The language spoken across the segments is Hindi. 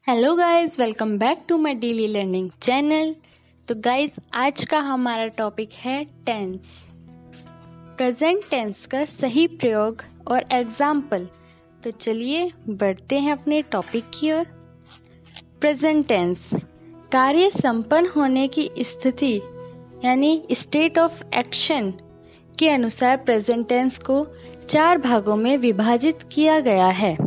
Hello guys, welcome back to my daily learning channel. तो गाइस, आज का हमारा टॉपिक है टेंस। प्रेजेंट टेंस का सही प्रयोग और एग्जाम्पल। तो चलिए बढ़ते हैं अपने टॉपिक की ओर। प्रेजेंट टेंस कार्य संपन्न होने की स्थिति यानी स्टेट ऑफ एक्शन के अनुसार प्रेजेंट टेंस को 4 भागों में विभाजित किया गया है।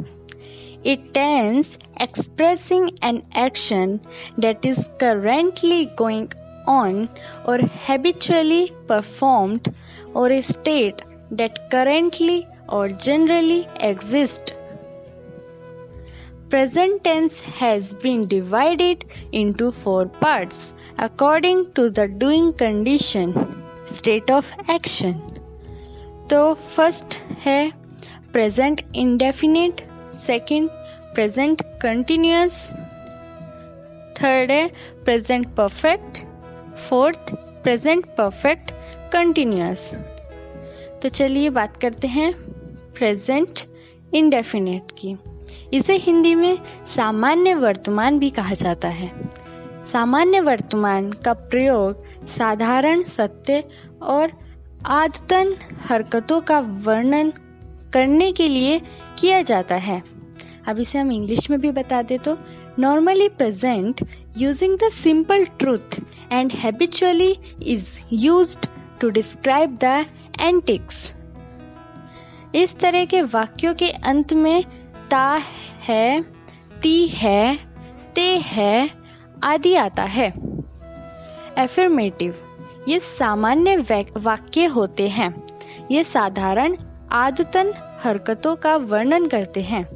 A tense expressing an action that is currently going on or habitually performed, or a state that currently or generally exists. Present tense has been divided into 4 parts according to the doing condition, state of action. तो फर्स्ट है present indefinite, second present continuous, third है present perfect, fourth present perfect continuous. तो चलिए बात करते हैं प्रेजेंट इंडेफिनिट की। इसे हिंदी में सामान्य वर्तमान भी कहा जाता है। सामान्य वर्तमान का प्रयोग साधारण सत्य और आदतन हरकतों का वर्णन करने के लिए किया जाता है। अब इसे हम इंग्लिश में भी बता दे तो normally present using the simple truth and habitually is used to describe the antics. इस तरह के वाक्यों के अंत में ता है, ती है, ते है आदि आता है। एफर्मेटिव ये सामान्य वाक्य होते हैं। ये साधारण आदतन हरकतों का वर्णन करते हैं।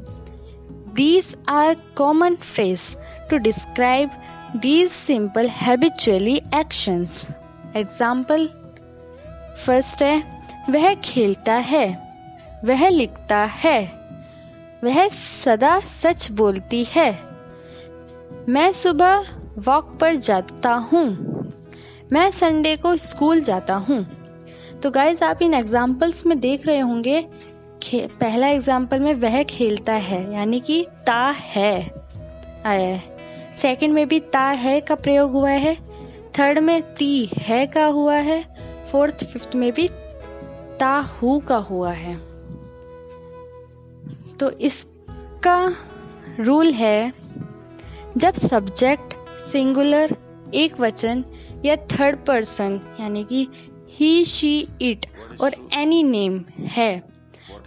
These are common phrases to describe these simple habitually actions. Example, first है वह खेलता है, वह लिखता है, वह सदा सच बोलती है, मैं सुबह वॉक पर जाता हूँ, मैं संडे को स्कूल जाता हूँ। तो गाइज आप इन एग्जाम्पल्स में देख रहे होंगे, पहला एग्जाम्पल में वह खेलता है यानी कि ता है आया है। सेकंड में भी ता है का प्रयोग हुआ है। थर्ड में ती है का हुआ है। फोर्थ फिफ्थ में भी ता हु का हुआ है। तो इसका रूल है, जब सब्जेक्ट सिंगुलर एक वचन या थर्ड पर्सन यानी कि ही शी इट और एनी नेम है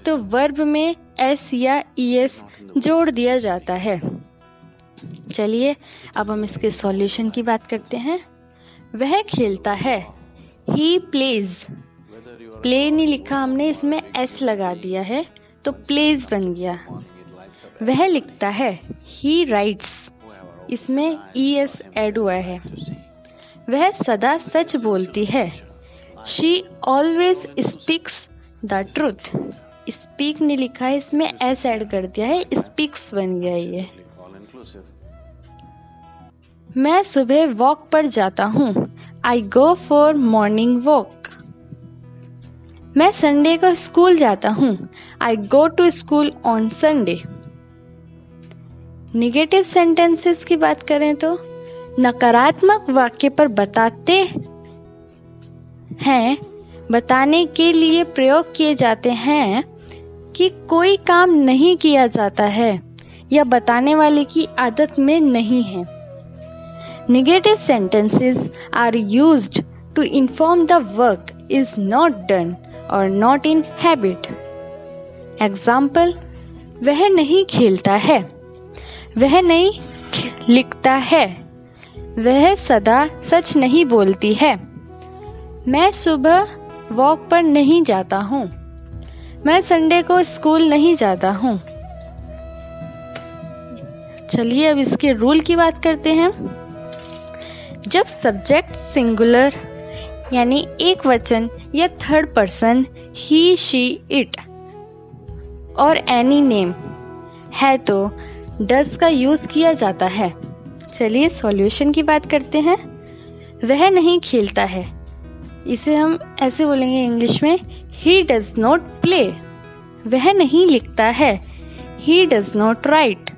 तो वर्ब में एस या ईएस जोड़ दिया जाता है। चलिए अब हम इसके सॉल्यूशन की बात करते हैं। वह खेलता है, ही प्लेज, प्ले नहीं लिखा हमने, इसमें एस लगा दिया है तो प्लेज बन गया। वह लिखता है, ही राइट्स, इसमें ईएस ऐड हुआ है। वह सदा सच बोलती है, she always speaks the truth, speak नहीं लिखा है, इसमें एस ऐड कर दिया है, स्पीक्स बन गया ये। मैं सुबह वॉक पर जाता हूँ, I go for morning walk. मैं संडे को स्कूल जाता हूँ, I go to school on Sunday. Negative sentences की बात करें तो नकारात्मक वाक्य पर बताने के लिए प्रयोग किए जाते हैं कि कोई काम नहीं किया जाता है या बताने वाले की आदत में नहीं है। Negative sentences are used to inform the work is not done or not in habit. Example, वह नहीं खेलता है, वह नहीं लिखता है, वह सदा सच नहीं बोलती है, मैं सुबह वॉक पर नहीं जाता हूँ, मैं संडे को स्कूल नहीं जाता हूँ। चलिए अब इसके रूल की बात करते हैं। जब सब्जेक्ट सिंगुलर यानी एक वचन या third person he she it और एनी नेम है तो डज का यूज किया जाता है। चलिए सॉल्यूशन की बात करते हैं। वह नहीं खेलता है, इसे हम ऐसे बोलेंगे इंग्लिश में, ही डज नॉट प्ले। वह नहीं लिखता है, ही डज नॉट राइट।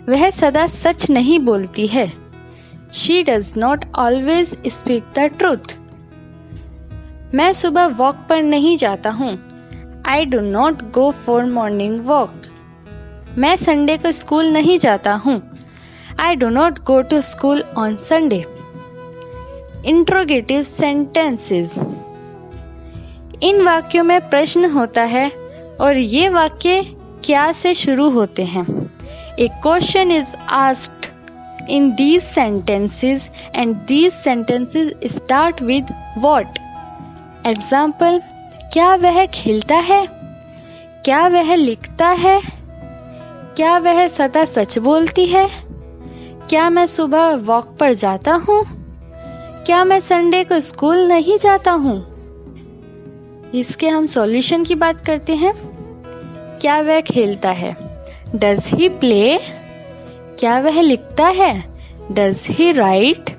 वह सदा सच नहीं बोलती है। She does not always speak the truth. मैं सुबह वॉक पर नहीं जाता हूँ। I do not go for morning walk. मैं संडे को स्कूल नहीं जाता हूँ। I do not go to school on Sunday. Interrogative sentences. इन वाक्यों में प्रश्न होता है और ये वाक्य क्या से शुरू होते हैं। A question is asked in these sentences and these sentences start with what. Example, क्या वह खेलता है? क्या वह लिखता है? क्या वह सदा सच बोलती है? क्या मैं सुबह वॉक पर जाता हूँ? क्या मैं संडे को स्कूल नहीं जाता हूँ? इसके हम सॉल्यूशन की बात करते हैं। क्या वह खेलता है? Does he play? क्या वह लिखता है? Does he write?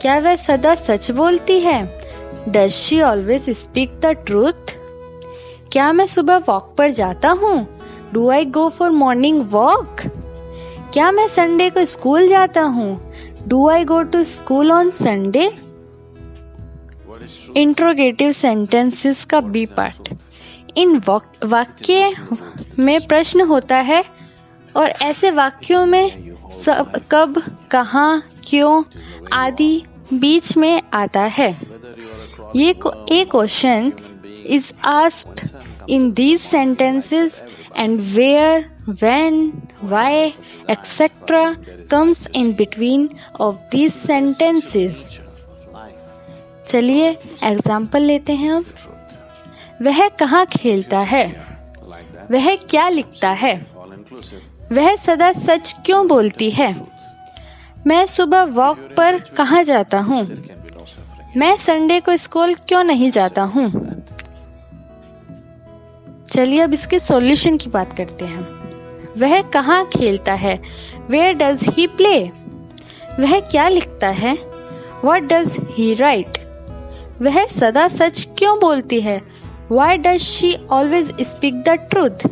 क्या वह सदा सच बोलती है? Does she always speak the truth? क्या मैं सुबह वॉक पर जाता हूँ? Do I go for morning walk? क्या मैं संडे को स्कूल जाता हूँ? Do I go to school on Sunday? Interrogative sentences का बी पार्ट। इन वाक्य में प्रश्न होता है और ऐसे वाक्यों में सब, कब, कहाँ, क्यों आदि बीच में आता है। ये a question is asked in these sentences and where, when, why, etc. comes in between of these sentences. चलिए एग्जाम्पल लेते हैं अब। वह कहाँ खेलता है? वह क्या लिखता है? वह सदा सच क्यों बोलती है? मैं सुबह वॉक पर कहाँ जाता हूँ? मैं संडे को स्कूल क्यों नहीं जाता हूँ? चलिए अब इसके सॉल्यूशन की बात करते हैं। वह कहाँ खेलता है? Where does he play? वह क्या लिखता है? What does he write? वह सदा सच क्यों बोलती है? Why does she always speak the truth?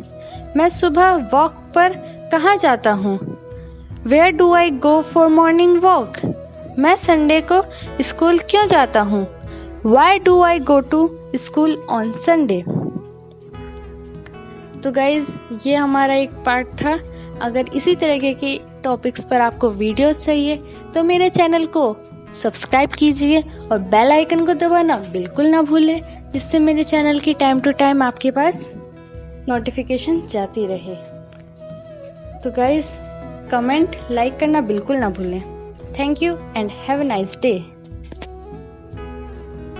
मैं सुबह वॉक पर कहाँ जाता हूँ? Where do I go for morning walk? मैं संडे को स्कूल क्यों जाता हूँ? Why do I go to school on Sunday? तो गाइज ये हमारा एक पार्ट था। अगर इसी तरह के टॉपिक्स पर आपको वीडियोस चाहिए तो मेरे चैनल को सब्सक्राइब कीजिए और बेल आइकन को दबाना बिल्कुल ना भूलें, जिससे मेरे चैनल की टाइम टू टाइम आपके पास नोटिफिकेशन जाती रहे। तो गाइज कमेंट लाइक करना बिल्कुल ना भूलें। Thank you and have a nice day.